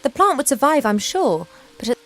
The plant would survive, I'm sure, but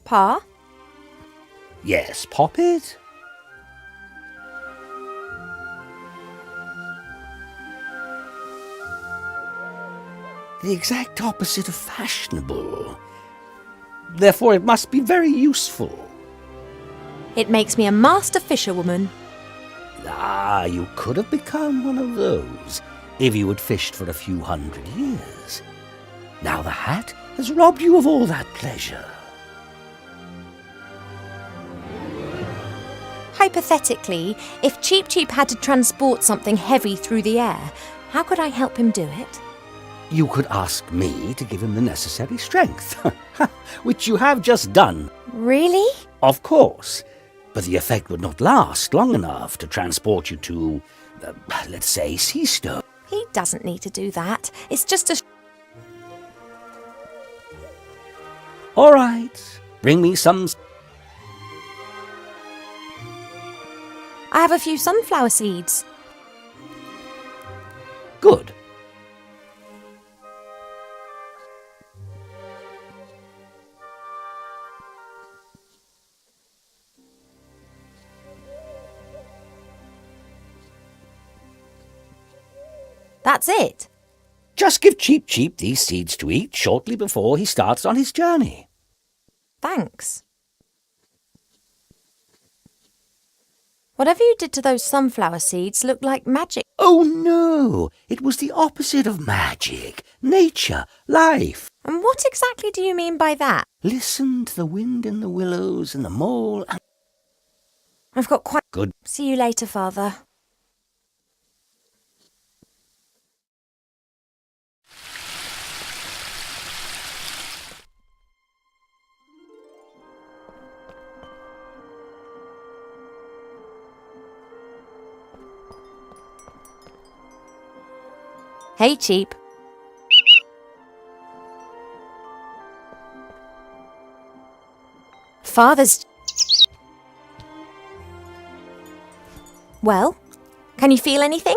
Pa? Yes, Poppet? The exact opposite of fashionable. Therefore it must be very useful. It makes me a master fisherwoman. Ah, you could have become one of those if you had fished for a few 100 years. Now the hat has robbed you of all that pleasure. Hypothetically, if Cheep Cheep had to transport something heavy through the air, how could I help him do it? You could ask me to give him the necessary strength, which you have just done. Really? Of course, but the effect would not last long enough to transport you to, let's say, Seastow. He doesn't need to do that. It's just a... All right, bring me some... I have a few sunflower seeds. Good. That's it. Just give Cheep Cheep these seeds to eat shortly before he starts on his journey. Thanks. Whatever you did to those sunflower seeds looked like magic. Oh no, it was the opposite of magic. Nature, life. And what exactly do you mean by that? Listen to the wind in the willows and the mole and... I've got quite... Good. See you later, Father. Hey, Cheep. Father's... Well, can you feel anything?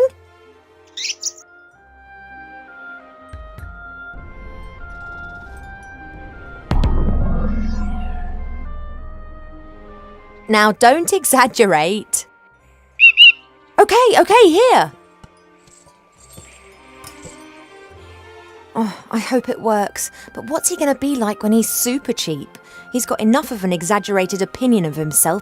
Now, don't exaggerate. Okay, here. Oh, I hope it works. But what's he going to be like when he's super cheap? He's got enough of an exaggerated opinion of himself.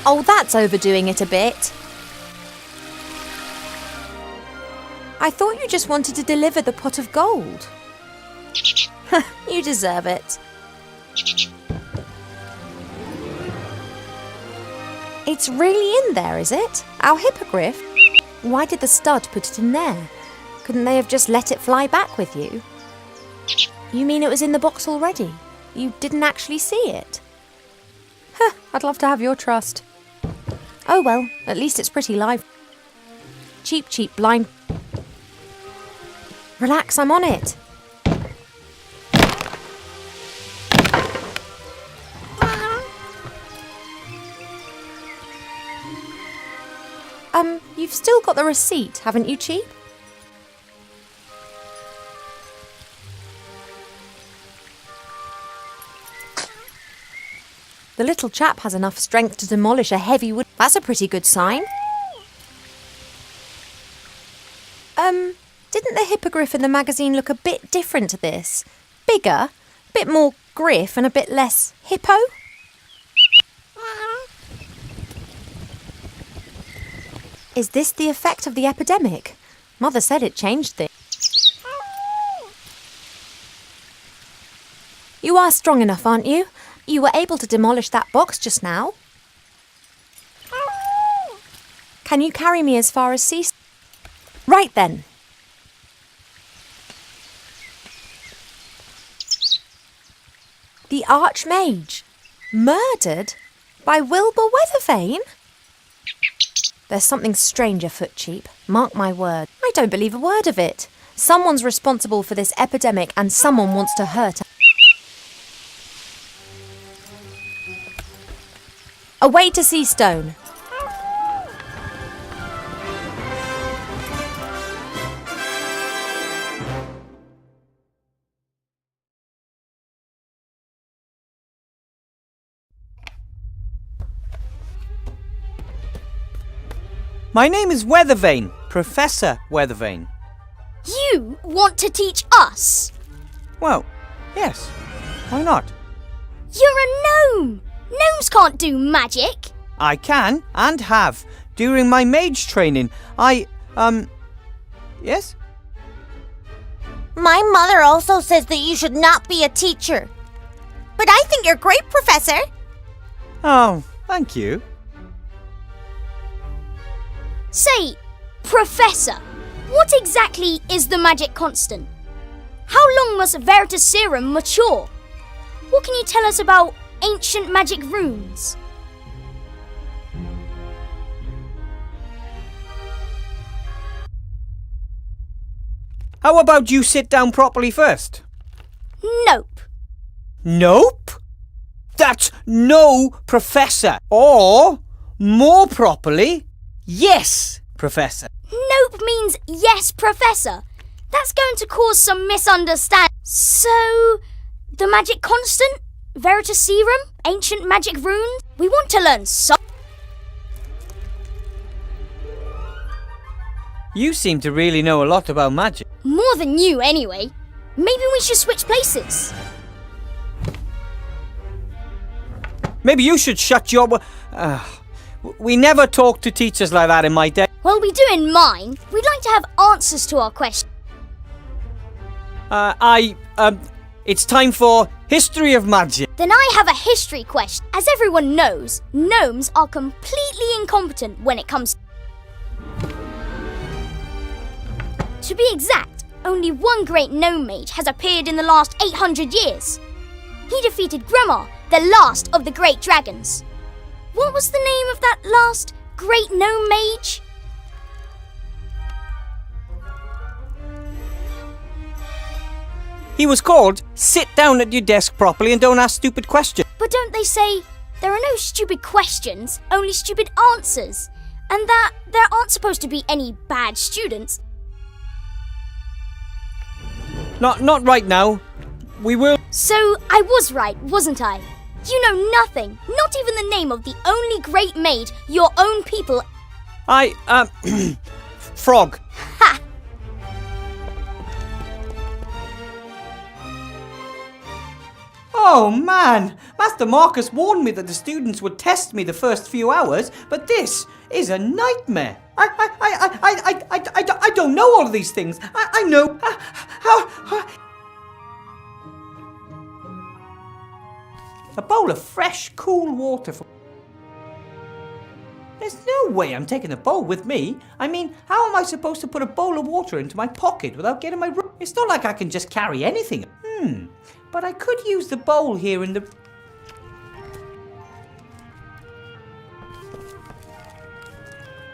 Oh, that's overdoing it a bit. I thought you just wanted to deliver the pot of gold. You deserve it. It's really in there, is it? Our hippogriff? Why did the stud put it in there? Couldn't they have just let it fly back with you? You mean it was in the box already? You didn't actually see it? I'd love to have your trust. Oh well, at least it's pretty live. Cheep Cheep blind. Relax, I'm on it. You've still got the receipt, haven't you, Cheep? The little chap has enough strength to demolish a heavy wood. That's a pretty good sign. Didn't the hippogriff in the magazine look a bit different to this? Bigger, a bit more griff and a bit less hippo? Is this the effect of the epidemic? Mother said it changed things. You are strong enough, aren't you? You were able to demolish that box just now. Can you carry me as far as sea? Right then. The Archmage. Murdered? By Wilbur Weathervane? There's something strange afoot, Cheap. Mark my word. I don't believe a word of it. Someone's responsible for this epidemic and someone wants to hurt her. Away to Seastone. My name is Weathervane, Professor Weathervane. You want to teach us? Well, yes. Why not? You're a gnome! Gnomes can't do magic! I can, and have. During my mage training, Yes? My mother also says that you should not be a teacher. But I think you're great, Professor. Oh, thank you. Say, Professor, what exactly is the magic constant? How long must Veritaserum mature? What can you tell us about ancient magic runes? How about you sit down properly first? Nope. Nope? That's no, Professor. Or, more properly, yes, Professor. Nope means yes, Professor. That's going to cause some misunderstanding. So, the magic constant? Veritaserum? Ancient magic runes? We want to learn some. You seem to really know a lot about magic. More than you, anyway. Maybe we should switch places. Maybe you should shut your... we never talked to teachers like that in my day. Well, we do in mine. We'd like to have answers to our questions. It's time for History of Magic. Then I have a history question. As everyone knows, gnomes are completely incompetent when it comes. To be exact, only one great gnome mage has appeared in the last 800 years. He defeated Gremar, the last of the great dragons. What was the name of that last great gnome mage? He was called, sit down at your desk properly and don't ask stupid questions. But don't they say there are no stupid questions, only stupid answers? And that there aren't supposed to be any bad students? Not right now. We will... So I was right, wasn't I? You know nothing, not even the name of the only great mage your own people... Frog. Ha! Oh man, Master Marcus warned me that the students would test me the first few hours, but this is a nightmare. I don't know all of these things. I know a bowl of fresh, cool water for... There's no way I'm taking the bowl with me. I mean, how am I supposed to put a bowl of water into my pocket without getting my... It's not like I can just carry anything. But I could use the bowl here in the...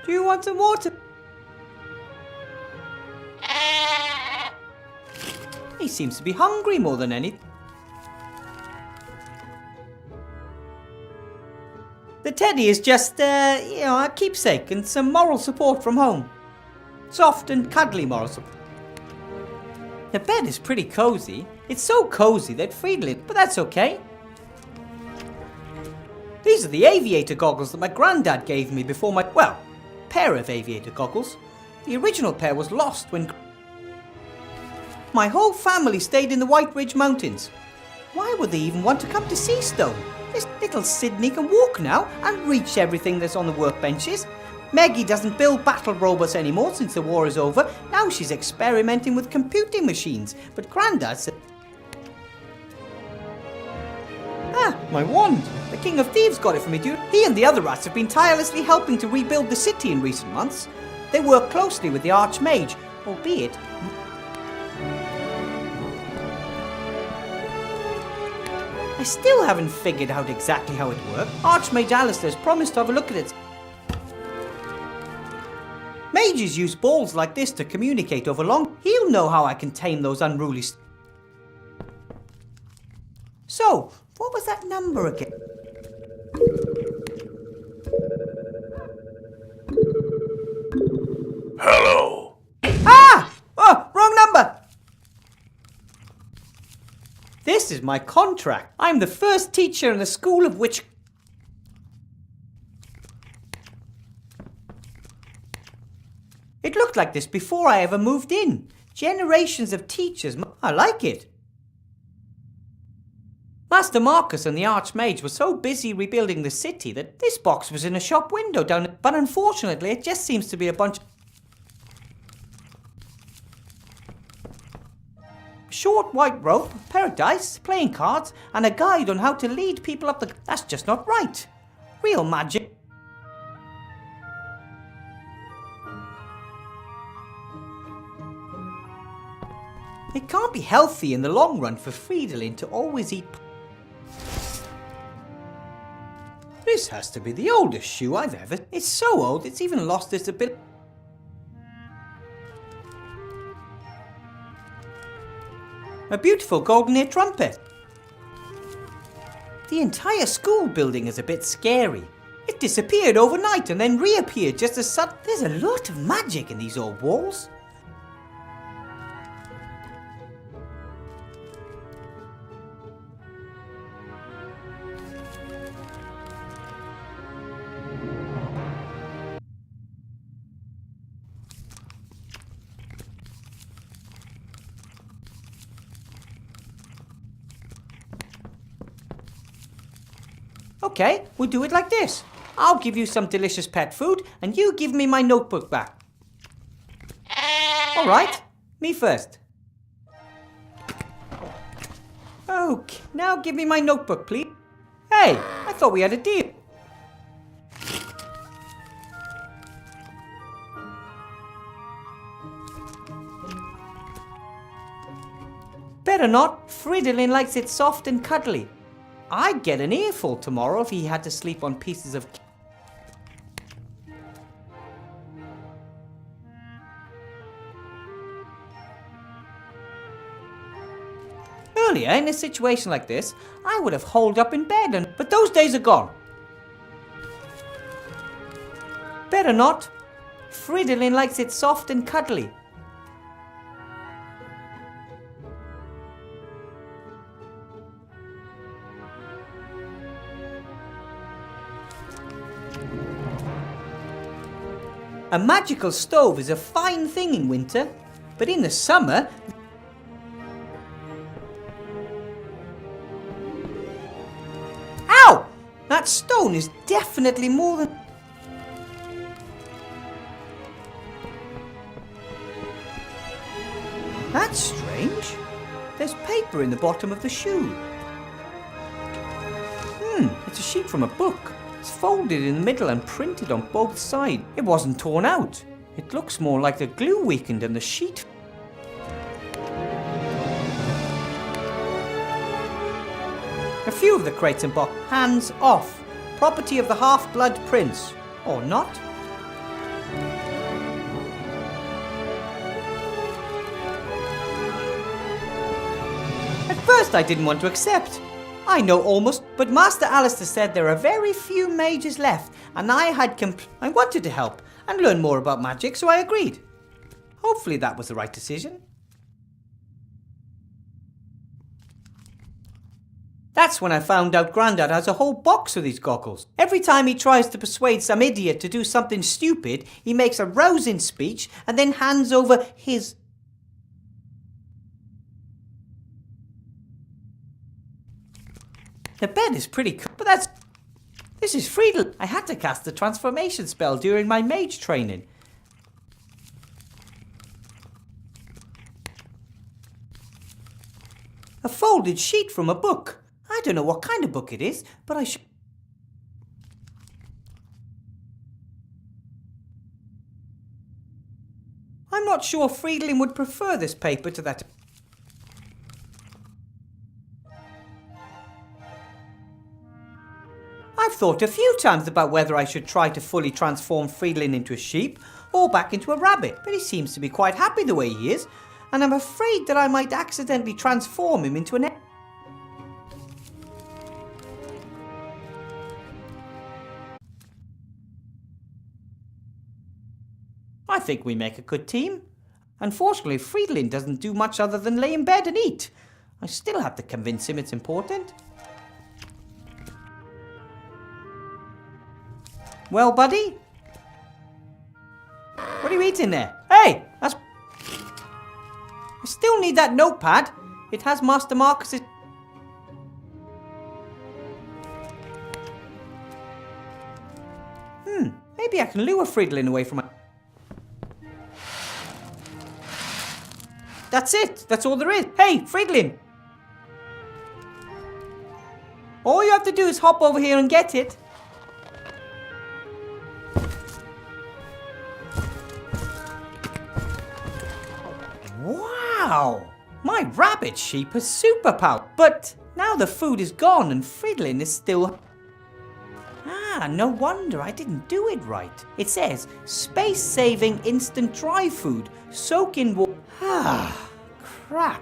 Do you want some water? He seems to be hungry more than anything. The teddy is just, a keepsake and some moral support from home. Soft and cuddly moral support. The bed is pretty cozy. It's so cozy that Friedlin, but that's okay. These are the aviator goggles that my granddad gave me before pair of aviator goggles. The original pair was lost when my whole family stayed in the White Ridge Mountains. Why would they even want to come to Seastone? This little Sydney can walk now and reach everything that's on the workbenches. Meggie doesn't build battle robots anymore since the war is over. Now she's experimenting with computing machines. But Grandad said... my wand. The King of Thieves got it for me, dude. He and the other rats have been tirelessly helping to rebuild the city in recent months. They work closely with the Archmage, albeit... I still haven't figured out exactly how it worked. Archmage Alistair's promised to have a look at it. Mages use balls like this to communicate over long. He'll know how I can tame those unruly... So, what was that number again? Hello. Ah! Oh, wrong number! This is my contract. I'm the first teacher in the School of Witch... It looked like this before I ever moved in. Generations of teachers. I like it. Master Marcus and the Archmage were so busy rebuilding the city that this box was in a shop window down... But unfortunately, it just seems to be a bunch... Short white rope, a pair of dice, playing cards, and a guide on how to lead people up the... That's just not right. Real magic... It can't be healthy in the long run for Fridolin to always eat... This has to be the oldest shoe I've ever... It's so old, it's even lost its ability... A beautiful golden ear trumpet. The entire school building is a bit scary. It disappeared overnight and then reappeared just as sudden... There's a lot of magic in these old walls. Okay, we'll do it like this. I'll give you some delicious pet food, and you give me my notebook back. All right, me first. Okay, now give me my notebook, please. Hey, I thought we had a deal. Better not. Fridolin likes it soft and cuddly. I'd get an earful tomorrow if he had to sleep on pieces of... Earlier, in a situation like this, I would have holed up in bed, but those days are gone. Better not. Fridolin likes it soft and cuddly. A magical stove is a fine thing in winter, but in the summer... Ow! That stone is definitely more than... That's strange. There's paper in the bottom of the shoe. It's a sheet from a book. It's folded in the middle and printed on both sides. It wasn't torn out. It looks more like the glue weakened than the sheet. A few of the crates and boxes. Hands off. Property of the Half-Blood Prince. Or not. At first I didn't want to accept. I know almost, but Master Alistair said there are very few mages left, and I wanted to help and learn more about magic, so I agreed. Hopefully that was the right decision. That's when I found out Grandad has a whole box of these goggles. Every time he tries to persuade some idiot to do something stupid, he makes a rousing speech and then hands over his... The bed is pretty cool, but that's... This is Friedel. I had to cast the transformation spell during my mage training. A folded sheet from a book. I don't know what kind of book it is, but I should... I'm not sure Friedlin would prefer this paper to that... I've thought a few times about whether I should try to fully transform Friedlin into a sheep or back into a rabbit, but he seems to be quite happy the way he is, and I'm afraid that I might accidentally transform him into an... I think we make a good team. Unfortunately, Friedlin doesn't do much other than lay in bed and eat. I still have to convince him it's important. Well, buddy? What are you eating there? Hey! That's... I still need that notepad. It has Master Marcus's... Maybe I can lure Friedlin away from my... That's it. That's all there is. Hey, Friedlin! All you have to do is hop over here and get it. Wow! My rabbit sheep has superpower. But now the food is gone and Friedlin is still... Ah, no wonder I didn't do it right. It says, space-saving instant dry food. Soak in water. Ah, crap.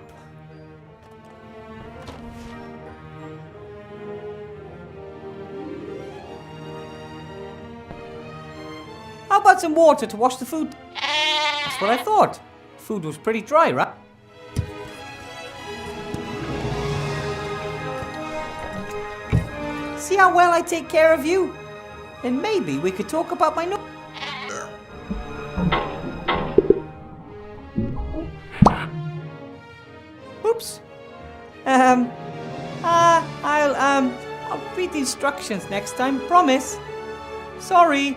How about some water to wash the food? That's what I thought. Food was pretty dry, right? See how well I take care of you? Then maybe we could talk about my Oops. I'll read the instructions next time, promise. Sorry.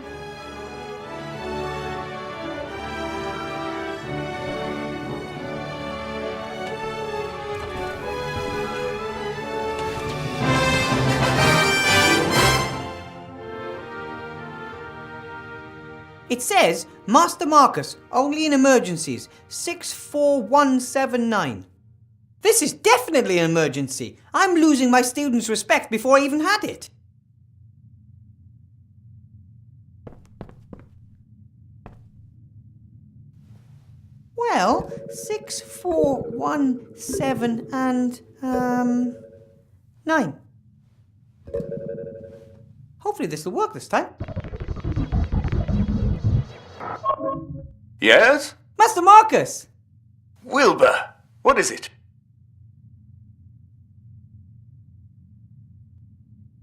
It says, Master Marcus, only in emergencies, 64179. This is definitely an emergency. I'm losing my students' respect before I even had it. Well, 64179 and, 9. Hopefully this will work this time. Yes? Master Marcus! Wilbur, what is it?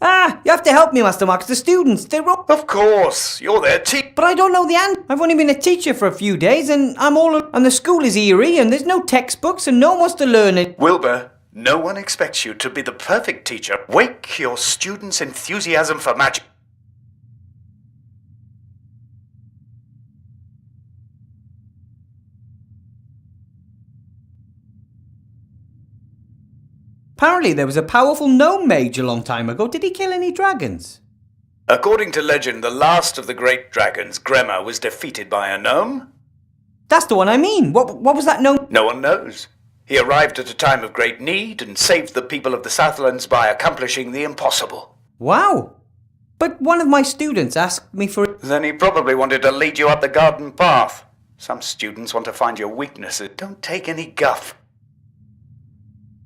Ah, you have to help me, Master Marcus. The students, they're all... Of course, you're their teacher. But I don't know the answer. I've only been a teacher for a few days and and the school is eerie and there's no textbooks and no one wants to learn it. Wilbur, no one expects you to be the perfect teacher. Wake your students' enthusiasm for magic. Apparently there was a powerful gnome mage a long time ago. Did he kill any dragons? According to legend, the last of the great dragons, Gremma, was defeated by a gnome. That's the one I mean. What was that gnome? No one knows. He arrived at a time of great need and saved the people of the Southlands by accomplishing the impossible. Wow. But one of my students asked me for it. Then he probably wanted to lead you up the garden path. Some students want to find your weaknesses. Don't take any guff.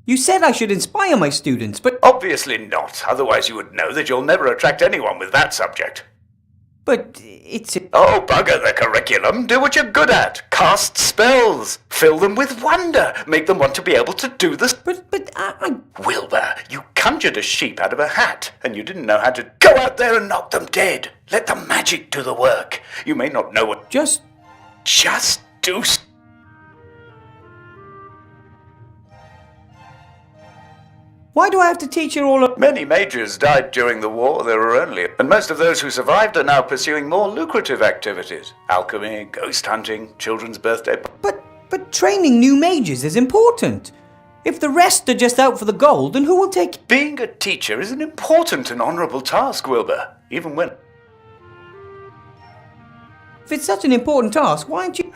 You said I should inspire my students, but... Obviously not. Otherwise you would know that you'll never attract anyone with that subject. But it's... Oh, bugger the curriculum. Do what you're good at. Cast spells. Fill them with wonder. Make them want to be able to do this. But I... Wilbur, you conjured a sheep out of a hat, and you didn't know how to go out there and knock them dead. Let the magic do the work. You may not know what... Just do... Why do I have to teach her all of... Many mages died during the war. There were only... And most of those who survived are now pursuing more lucrative activities. Alchemy, ghost hunting, children's birthday... But training new mages is important. If the rest are just out for the gold, then who will take... Being a teacher is an important and honourable task, Wilbur. Even when... If it's such an important task, why aren't you...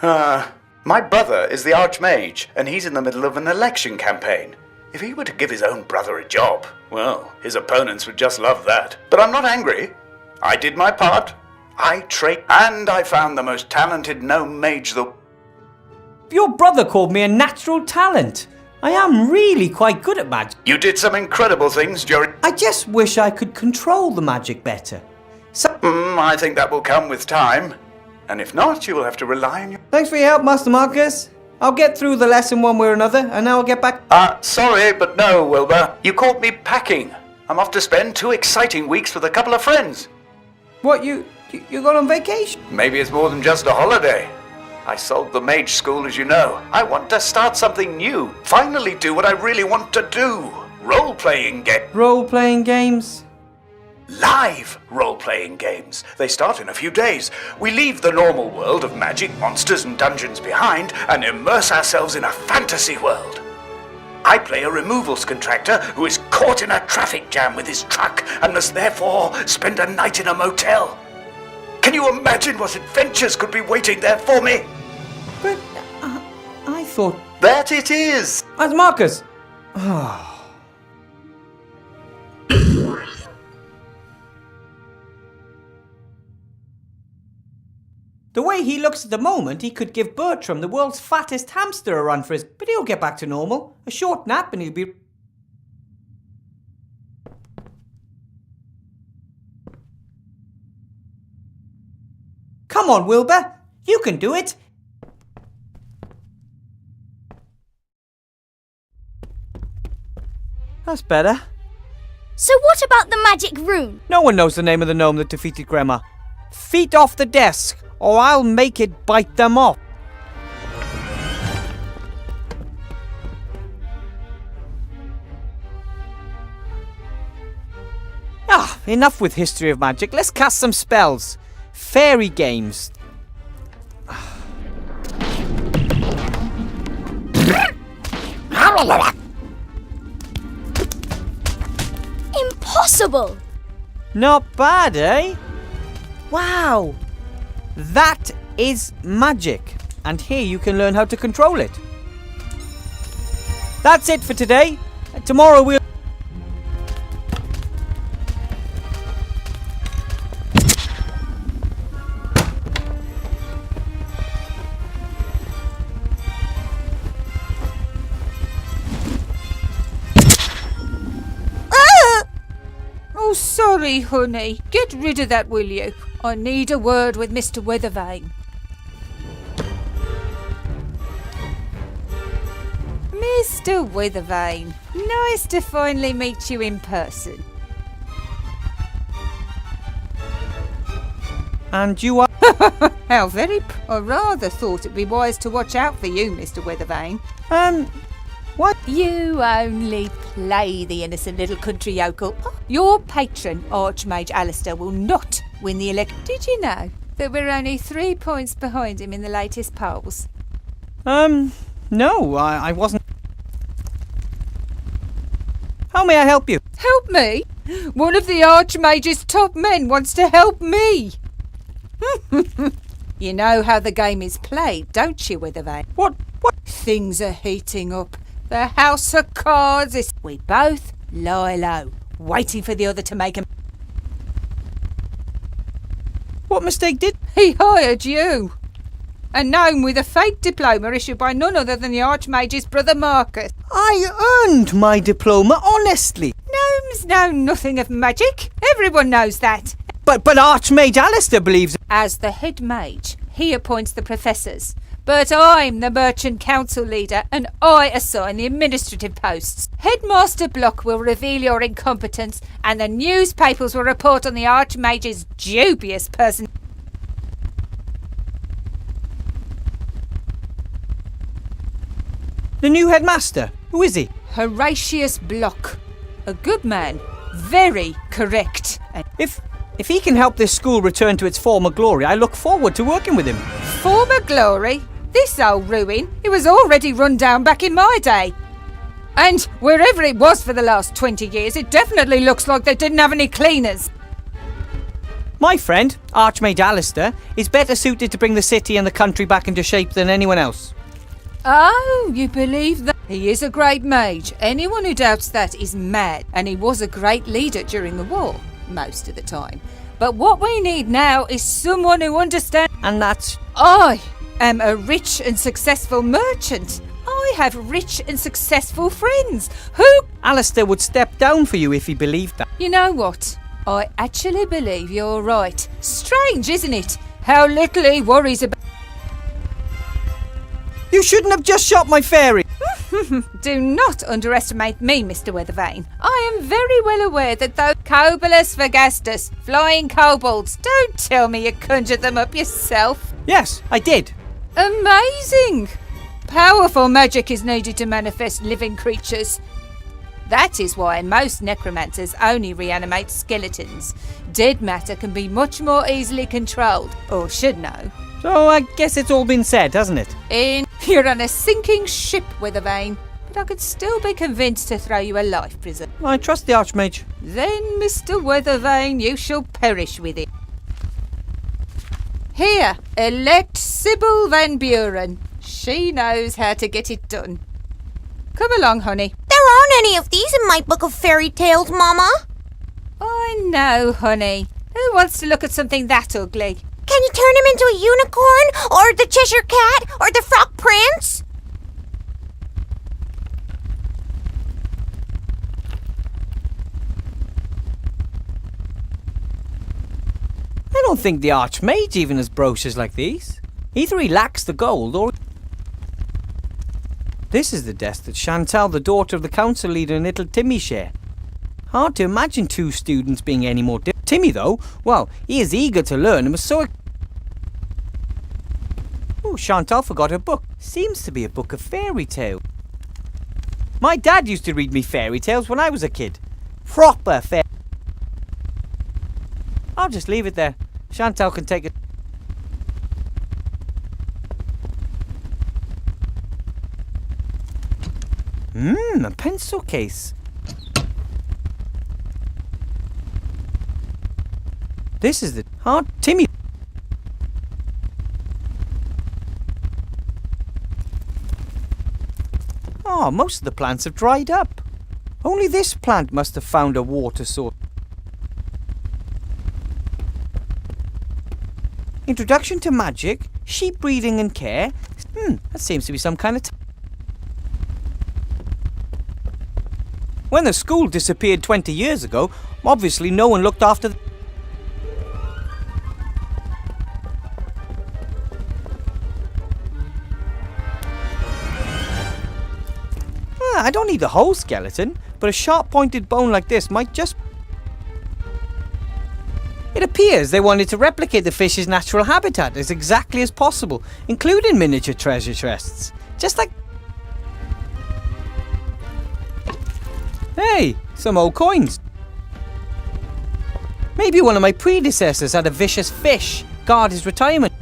My brother is the Archmage, and he's in the middle of an election campaign. If he were to give his own brother a job, well, his opponents would just love that. But I'm not angry. I did my part. I trained, and I found the most talented gnome mage the... Your brother called me a natural talent. I am really quite good at magic. You did some incredible things during... I just wish I could control the magic better. I think that will come with time. And if not, you will have to rely on your... Thanks for your help, Master Marcus. I'll get through the lesson one way or another, and now I'll get back... Sorry, but no, Wilbur. You caught me packing. I'm off to spend 2 exciting weeks with a couple of friends. What, you gone on vacation? Maybe it's more than just a holiday. I sold the mage school, as you know. I want to start something new. Finally do what I really want to do. Role-playing games? Live role-playing games. They start in a few days. We leave the normal world of magic, monsters and dungeons behind and immerse ourselves in a fantasy world. I play a removals contractor who is caught in a traffic jam with his truck and must therefore spend a night in a motel. Can you imagine what adventures could be waiting there for me? But I thought... That it is! As Marcus! The way he looks at the moment, he could give Bertram, the world's fattest hamster, a run for his... But he'll get back to normal. A short nap and he'll be... Come on, Wilbur. You can do it. That's better. So what about the magic rune? No one knows the name of the gnome that defeated Grandma. Feet off the desk, or I'll make it bite them off. Enough with history of magic. Let's cast some spells. Fairy games. Impossible! Not bad, eh? Wow! That is magic. And here you can learn how to control it. That's it for today. Tomorrow we'll... Oh, sorry, honey. Get rid of that, will you? I need a word with Mr. Weathervane. Mr. Weathervane, nice to finally meet you in person. And you are... How very... I rather thought it'd be wise to watch out for you, Mr. Weathervane. What? You only play the innocent little country yokel. Your patron, Archmage Alistair, will not win the election. Did you know that we're only 3 points behind him in the latest polls? No, I wasn't... How may I help you? Help me? One of the Archmage's top men wants to help me. You know how the game is played, don't you, Weathervane? What? Things are heating up. The House of Cards is... We both lie low, waiting for the other to make a... What mistake did... He hired you. A gnome with a fake diploma issued by none other than the Archmage's brother Marcus. I earned my diploma, honestly. Gnomes know nothing of magic. Everyone knows that. But Archmage Alistair believes... As the head mage, he appoints the professors. But I'm the merchant council leader and I assign the administrative posts. Headmaster Block will reveal your incompetence and the newspapers will report on the Archmage's dubious person. The new headmaster? Who is he? Horatius Block. A good man. Very correct. And If he can help this school return to its former glory, I look forward to working with him. former glory? This old ruin, it was already run down back in my day. And wherever it was for the last 20 years, it definitely looks like they didn't have any cleaners. My friend, Archmage Alistair, is better suited to bring the city and the country back into shape than anyone else. Oh, you believe that? He is a great mage. Anyone who doubts that is mad. And he was a great leader during the war, most of the time. But what we need now is someone who understands. And that's... I am a rich and successful merchant. I have rich and successful friends who... Alistair would step down for you if he believed that. You know what? I actually believe you're right. Strange, isn't it? How little he worries about... You shouldn't have just shot my fairy! Do not underestimate me, Mr. Weathervane. I am very well aware that those Cobolus Vagastus, flying kobolds, don't tell me you conjured them up yourself. Yes, I did. Amazing! Powerful magic is needed to manifest living creatures. That is why most necromancers only reanimate skeletons. Dead matter can be much more easily controlled, or should know. So I guess it's all been said, hasn't it? You're on a sinking ship, Weathervane, but I could still be convinced to throw you a life prison. I trust the Archmage. Then, Mr. Weathervane, you shall perish with it. Here, elect Sybil Van Buren. She knows how to get it done. Come along, honey. There aren't any of these in my book of fairy tales, Mama. I know, honey. Who wants to look at something that ugly? Can you turn him into a unicorn, or the Cheshire Cat, or the Frog Prince? I don't think the Archmage even has brochures like these. Either he lacks the gold, or... This is the desk that Chantal, the daughter of the council leader, and little Timmy share. Hard to imagine two students being any more different. Timmy, though, well, he is eager to learn and was so... Oh, Chantal forgot her book. Seems to be a book of fairy tales. My dad used to read me fairy tales when I was a kid. Proper fairy... I'll just leave it there. Chantal can take it. A pencil case. This is the hard Timmy. Oh, most of the plants have dried up. Only this plant must have found a water source. Introduction to magic, sheep breeding and care. That seems to be some kind of... When the school disappeared 20 years ago, obviously no one looked after the... I don't need the whole skeleton, but a sharp-pointed bone like this might just... It appears they wanted to replicate the fish's natural habitat as exactly as possible, including miniature treasure chests. Just like... Hey, some old coins. Maybe one of my predecessors had a vicious fish guard his retirement.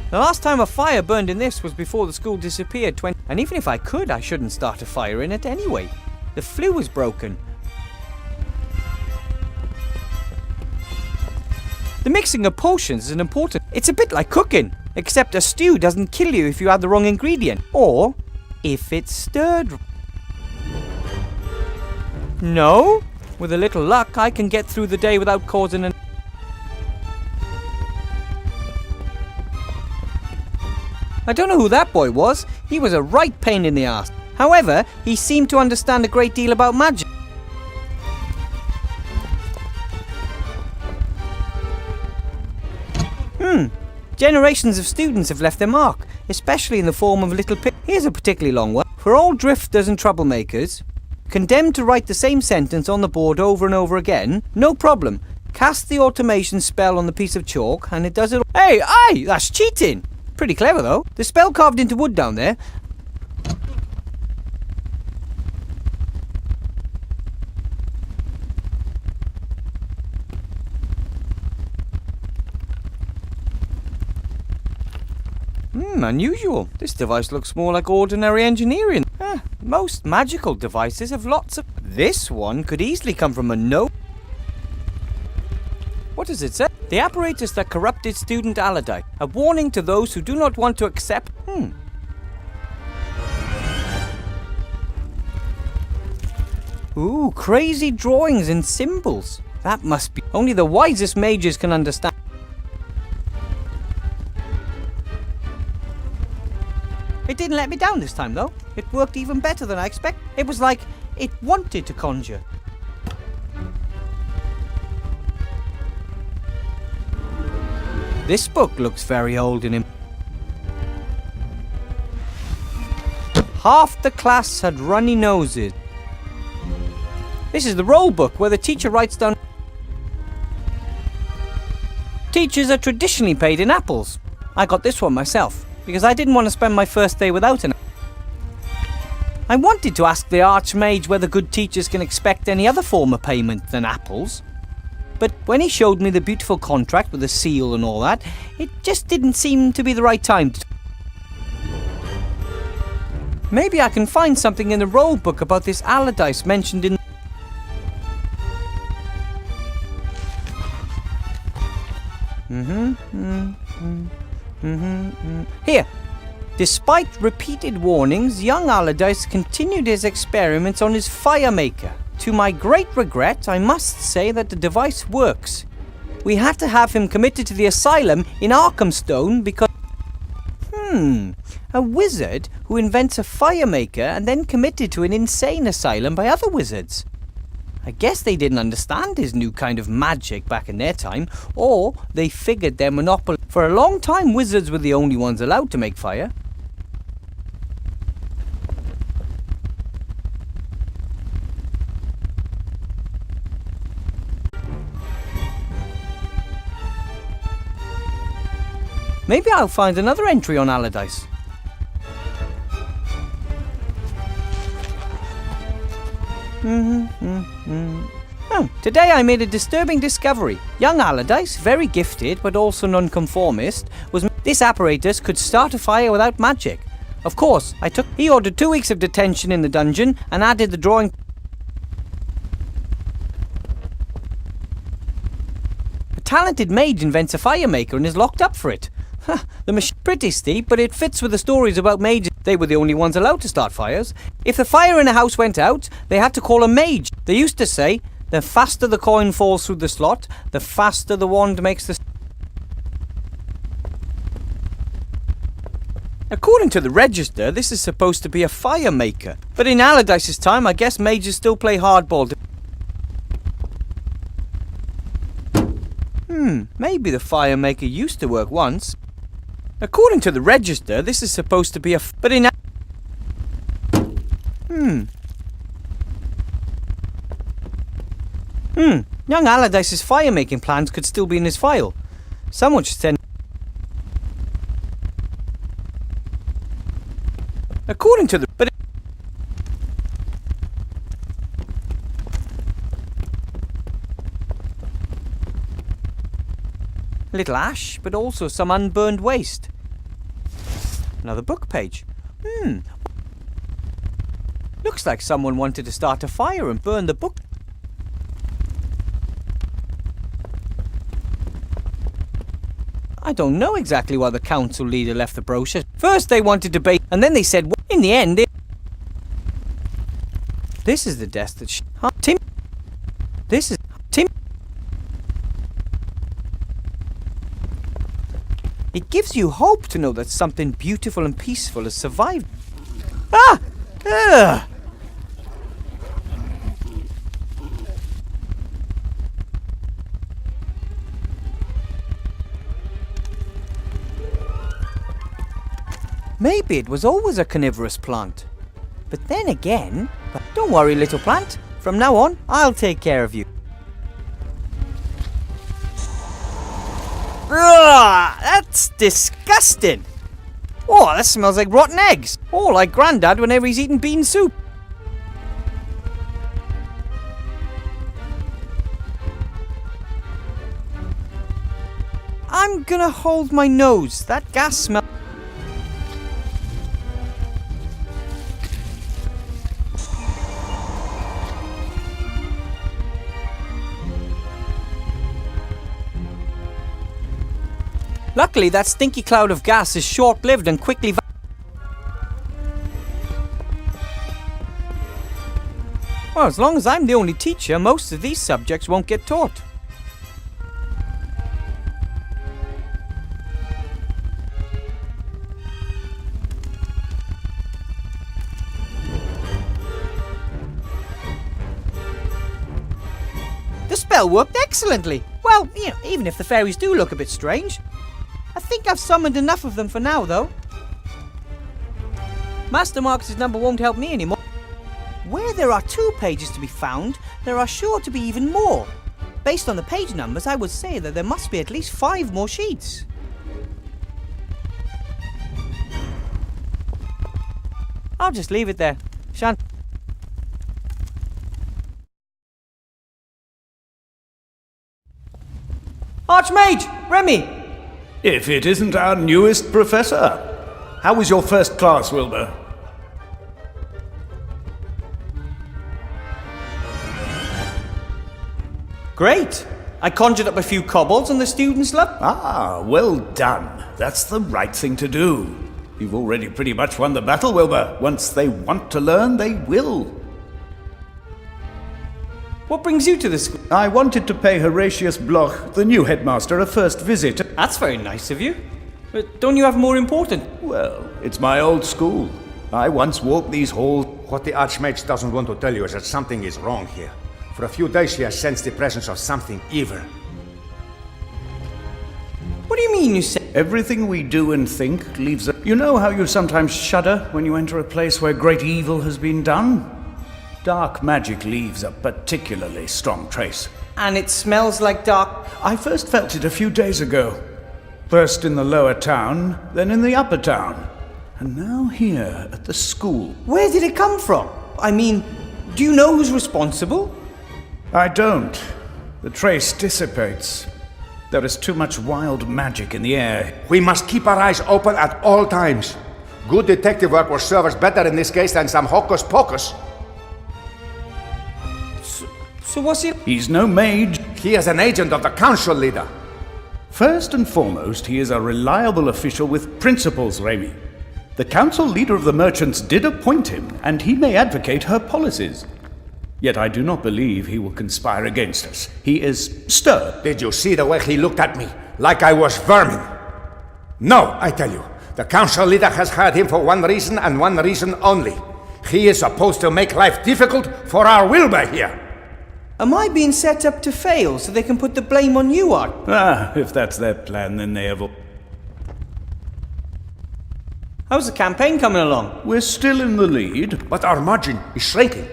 The last time a fire burned in this was before the school disappeared 20... And even if I could, I shouldn't start a fire in it anyway. The flue was broken. The mixing of potions is an important... It's a bit like cooking, except a stew doesn't kill you if you add the wrong ingredient. Or if it's stirred... No? With a little luck, I can get through the day without causing an... I don't know who that boy was. He was a right pain in the ass. However, he seemed to understand a great deal about magic. Generations of students have left their mark, especially in the form of little Here's a particularly long one. For all drifters and troublemakers, condemned to write the same sentence on the board over and over again, no problem. Cast the automation spell on the piece of chalk and it does it. Hey, aye, that's cheating. Pretty clever though. The spell carved into wood down there. Unusual. This device looks more like ordinary engineering. Most magical devices have lots of... This one could easily come from a note. What does it say? The apparatus that corrupted student Allardyce. A warning to those who do not want to accept... Ooh, crazy drawings and symbols. That must be... Only the wisest mages can understand. It didn't let me down this time though. It worked even better than I expected. It was like it wanted to conjure. This book looks very old in him. Half the class had runny noses. This is the roll book where the teacher writes down... Teachers are traditionally paid in apples. I got this one myself, because I didn't want to spend my first day without an... I wanted to ask the Archmage whether good teachers can expect any other form of payment than apples. But when he showed me the beautiful contract with the seal and all that, it just didn't seem to be the right time to... Maybe I can find something in the roll book about this Allardyce mentioned in... Here. Despite repeated warnings, young Allardyce continued his experiments on his fire maker. To my great regret, I must say that the device works. We had to have him committed to the asylum in Arkhamstone because... A wizard who invents a fire maker and then committed to an insane asylum by other wizards. I guess they didn't understand his new kind of magic back in their time, or they figured their monopoly... For a long time, wizards were the only ones allowed to make fire. Maybe I'll find another entry on Allardyce. Today I made a disturbing discovery. Young Allardyce, very gifted but also nonconformist, was... This apparatus could start a fire without magic. Of course, he ordered 2 weeks of detention in the dungeon and added the drawing... A talented mage invents a fire maker and is locked up for it. The machine pretty steep, but it fits with the stories about mages. They were the only ones allowed to start fires. If the fire in a house went out, they had to call a mage. They used to say, the faster the coin falls through the slot, the faster the wand makes the... According to the register, this is supposed to be a fire maker. But in Allardyce's time, I guess mages still play hardball. Maybe the fire maker used to work once. According to the register, this is supposed to be a... But in... Young Allardyce's fire-making plans could still be in his file. Someone should send... According to the... But... A little ash, but also some unburned waste. Another book page. Looks like someone wanted to start a fire and burn the book. I don't know exactly why the council leader left the brochure. First they wanted to bait, and then they said, well, in the end, This is the desk that Tim. This is Tim. It gives you hope to know that something beautiful and peaceful has survived. Ugh. Maybe it was always a carnivorous plant. But then again, don't worry, little plant. From now on, I'll take care of you. Ugh, that's disgusting. Oh, that smells like rotten eggs. Oh, like Grandad whenever he's eating bean soup. I'm gonna hold my nose. That gas smells. Luckily, that stinky cloud of gas is short-lived and quickly Well, as long as I'm the only teacher, most of these subjects won't get taught. The spell worked excellently. Well, even if the fairies do look a bit strange. I think I've summoned enough of them for now, though. Master Marcus's number won't help me anymore. Where there are 2 pages to be found, there are sure to be even more. Based on the page numbers, I would say that there must be at least 5 more sheets. I'll just leave it there. Archmage! Remy! If it isn't our newest professor. How was your first class, Wilbur? Great! I conjured up a few kobolds and the students loved. Ah, well done. That's the right thing to do. You've already pretty much won the battle, Wilbur. Once they want to learn, they will. What brings you to the school? I wanted to pay Horatius Bloch, the new headmaster, a first visit. That's very nice of you. But don't you have more important? Well, it's my old school. I once walked these halls. What the Archmage doesn't want to tell you is that something is wrong here. For a few days he has sensed the presence of something evil. What do you mean you say? Everything we do and think leaves a... You know how you sometimes shudder when you enter a place where great evil has been done? Dark magic leaves a particularly strong trace. And it smells like dark... I first felt it a few days ago. First in the lower town, then in the upper town. And now here at the school. Where did it come from? I mean, do you know who's responsible? I don't. The trace dissipates. There is too much wild magic in the air. We must keep our eyes open at all times. Good detective work will serve us better in this case than some hocus pocus. So what's he... He's no mage. He is an agent of the council leader. First and foremost, he is a reliable official with principles, Remy. The council leader of the merchants did appoint him, and he may advocate her policies. Yet I do not believe he will conspire against us. He is stern. Did you see the way he looked at me? Like I was vermin. No, I tell you. The council leader has hired him for one reason and one reason only. He is supposed to make life difficult for our Wilbur here. Am I being set up to fail so they can put the blame on you, Art? Ah, if that's their plan, then they have... How's the campaign coming along? We're still in the lead. But our margin is shrinking.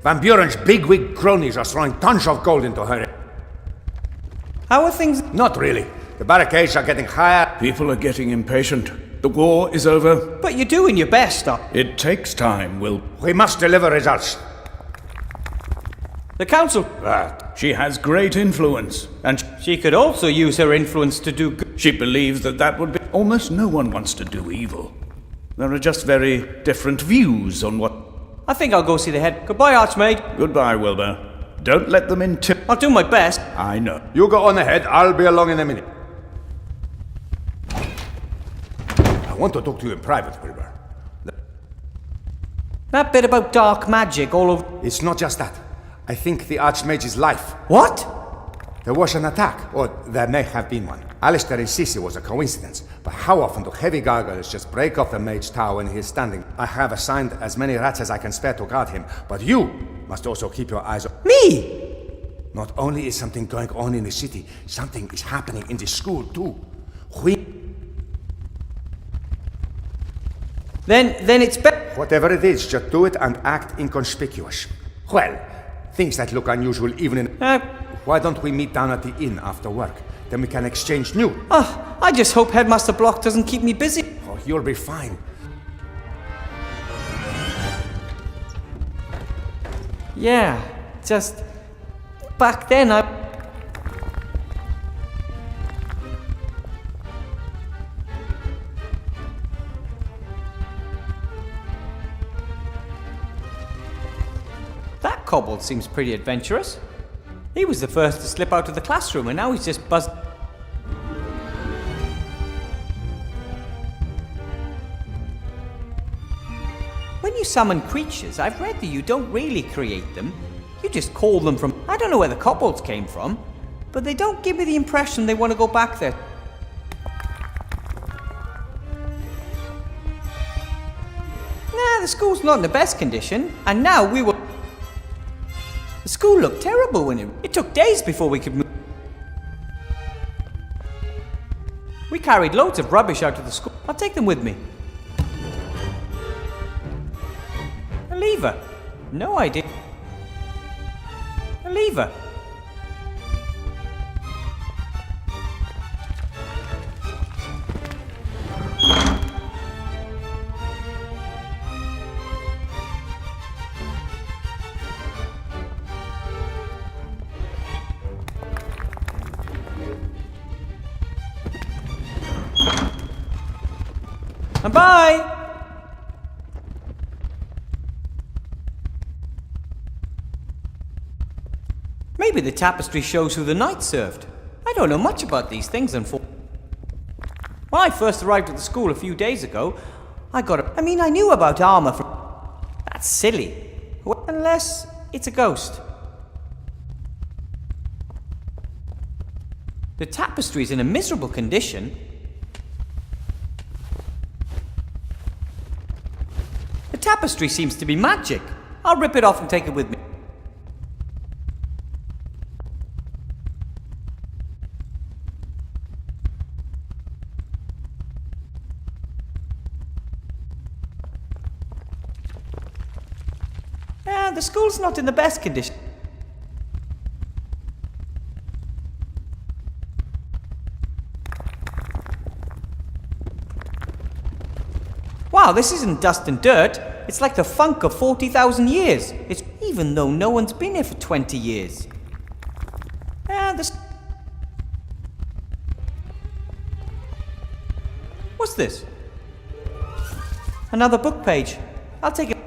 Van Buren's bigwig cronies are throwing tons of gold into her. How are things? Not really. The barricades are getting higher. People are getting impatient. The war is over. But you're doing your best, Art. It takes time, Will. We must deliver results. The council. She has great influence, and She could also use her influence to do good. she believes that would be... Almost no one wants to do evil. There are just very different views on what... I think I'll go see the head. Goodbye, Archmage. Goodbye, Wilbur. Don't let them intimidate... I'll do my best. I know. You go on ahead. I'll be along in a minute. I want to talk to you in private, Wilbur. That bit about dark magic all over... It's not just that. I think the Archmage's life. What? There was an attack, or there may have been one. Alistair insists it was a coincidence, but how often do heavy gargoyles just break off the mage tower when he is standing? I have assigned as many rats as I can spare to guard him, but you must also keep your eyes on... Me? Not only is something going on in the city, something is happening in the school too. We... Then it's better. Whatever it is, just do it and act inconspicuous. Well, things that look unusual even in... Why don't we meet down at the inn after work? Then we can exchange news. I just hope Headmaster Block doesn't keep me busy. Oh, you'll be fine. Yeah, just... Back then That kobold seems pretty adventurous. He was the first to slip out of the classroom and now he's just buzzed... When you summon creatures, I've read that you don't really create them. You just call them from... I don't know where the kobolds came from, but they don't give me the impression they want to go back there. Nah, the school's not in the best condition, and now we were... The school looked terrible when it took days before we could move. We carried loads of rubbish out of the school. I'll take them with me. A lever? No idea. A lever? And bye! Maybe the tapestry shows who the knight served. I don't know much about these things, unfortunately. When I first arrived at the school a few days ago, I knew about armor from... That's silly. Unless it's a ghost. The tapestry's in a miserable condition. The tapestry seems to be magic. I'll rip it off and take it with me. The school's not in the best condition. Wow, this isn't dust and dirt. It's like the funk of 40,000 years. It's even though no one's been here for 20 years. What's this? Another book page. I'll take it.